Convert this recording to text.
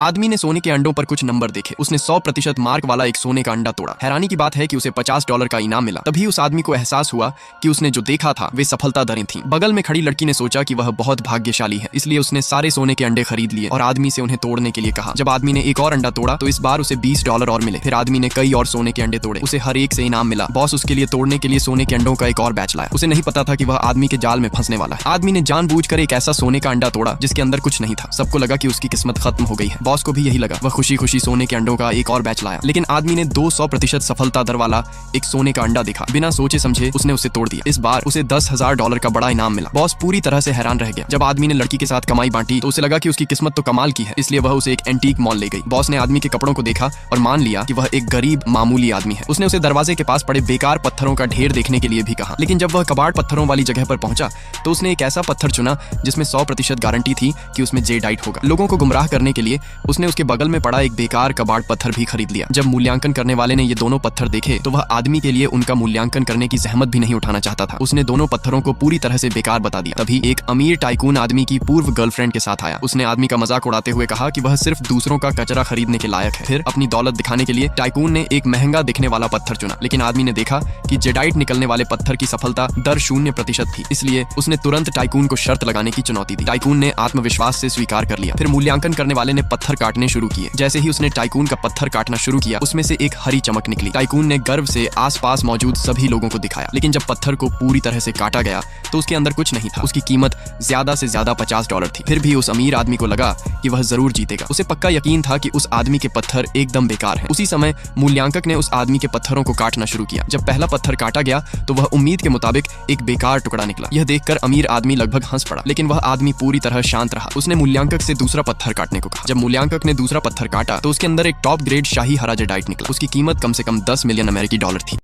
आदमी ने सोने के अंडों पर कुछ नंबर देखे। उसने 100% मार्क वाला एक सोने का अंडा तोड़ा। हैरानी की बात है कि उसे $50 का इनाम मिला। तभी उस आदमी को एहसास हुआ कि उसने जो देखा था वे सफलता दरें थीं। बगल में खड़ी लड़की ने सोचा कि वह बहुत भाग्यशाली है, इसलिए उसने सारे सोने के अंडे खरीद लिए और आदमी से उन्हें तोड़ने के लिए कहा। जब आदमी ने एक और अंडा तोड़ा तो इस बार उसे $20 और मिले। फिर आदमी ने कई और सोने के अंडे तोड़े। उसे हर एक से इनाम मिला। बॉस उसके लिए तोड़ने के लिए सोने के अंडों का एक और बैच लाया। उसे नहीं पता था कि वह आदमी के जाल में फंसने वाला है। आदमी ने जानबूझकर एक ऐसा सोने का अंडा तोड़ा जिसके अंदर कुछ नहीं था। सबको लगा कि उसकी किस्मत खत्म हो गई है। बॉस को भी यही लगा। वह खुशी खुशी सोने के अंडों का एक और बैच लाया, लेकिन आदमी ने 200% सफलता दर वाला एक सोने का अंडा देखा। बिना सोचे समझे उसने उसे तोड़ दिया। इस बार उसे $10,000 का बड़ा इनाम मिला। बॉस पूरी तरह से हैरान रह गया। जब आदमी ने लड़की के साथ कमाई बांटी तो उसे लगा कि उसकी किस्मत तो कमाल की है, इसलिए वह उसे एक एंटीक मॉल ले गई। बॉस ने आदमी के कपड़ों को देखा और मान लिया कि वह एक गरीब मामूली आदमी है। उसने उसे दरवाजे के पास पड़े बेकार पत्थरों का ढेर देखने के लिए भी कहा, लेकिन जब वह कबाड़ पत्थरों वाली जगह पर पहुंचा तो उसने एक ऐसा पत्थर चुना जिसमें 100% गारंटी थी कि उसमें जेडाइट होगा। लोगों को गुमराह करने के लिए उसने उसके बगल में पड़ा एक बेकार कबाड़ पत्थर भी खरीद लिया। जब मूल्यांकन करने वाले ने ये दोनों पत्थर देखे तो वह आदमी के लिए उनका मूल्यांकन करने की जहमत भी नहीं उठाना चाहता था। उसने दोनों पत्थरों को पूरी तरह से बेकार बता दिया। तभी एक अमीर टाइकून आदमी की पूर्व गर्लफ्रेंड के साथ आया। उसने आदमी का मजाक उड़ाते हुए कहा कि वह सिर्फ दूसरों का कचरा खरीदने के लायक है। फिर अपनी दौलत दिखाने के लिए टाइकून ने एक महंगा दिखने वाला पत्थर चुना, लेकिन आदमी ने देखा कि जेडाइट निकलने वाले पत्थर की सफलता दर 0% थी। इसलिए उसने तुरंत टाइकून को शर्त लगाने की चुनौती दी। टाइकून ने आत्मविश्वास से स्वीकार कर लिया। फिर मूल्यांकन करने वाले ने पत्थर काटने शुरू किए। जैसे ही उसने टाइकून का पत्थर काटना शुरू किया उसमें से एक हरी चमक निकली। टाइकून ने गर्व से आसपास मौजूद सभी लोगों को दिखाया, लेकिन जब पत्थर को पूरी तरह से काटा गया तो उसके अंदर कुछ नहीं था। उसकी कीमत ज्यादा से ज्यादा $50 थी। फिर भी उस अमीर आदमी को लगा कि वह जरूर जीतेगा। उसे पक्का यकीन था कि उस आदमी के पत्थर एकदम बेकार हैं। उसी समय मूल्यांकक ने उस आदमी के पत्थरों को काटना शुरू किया। जब पहला पत्थर काटा गया तो वह उम्मीद के मुताबिक एक बेकार टुकड़ा निकला। यह देखकर अमीर आदमी लगभग हंस पड़ा, लेकिन वह आदमी पूरी तरह शांत रहा। उसने मूल्यांकक से दूसरा पत्थर काटने को कहा। जब मूल्यांकक ने दूसरा पत्थर काटा तो उसके अंदर एक टॉप ग्रेड शाही हरा जेडाइट निकला। उसकी कीमत कम से कम $10 मिलियन थी।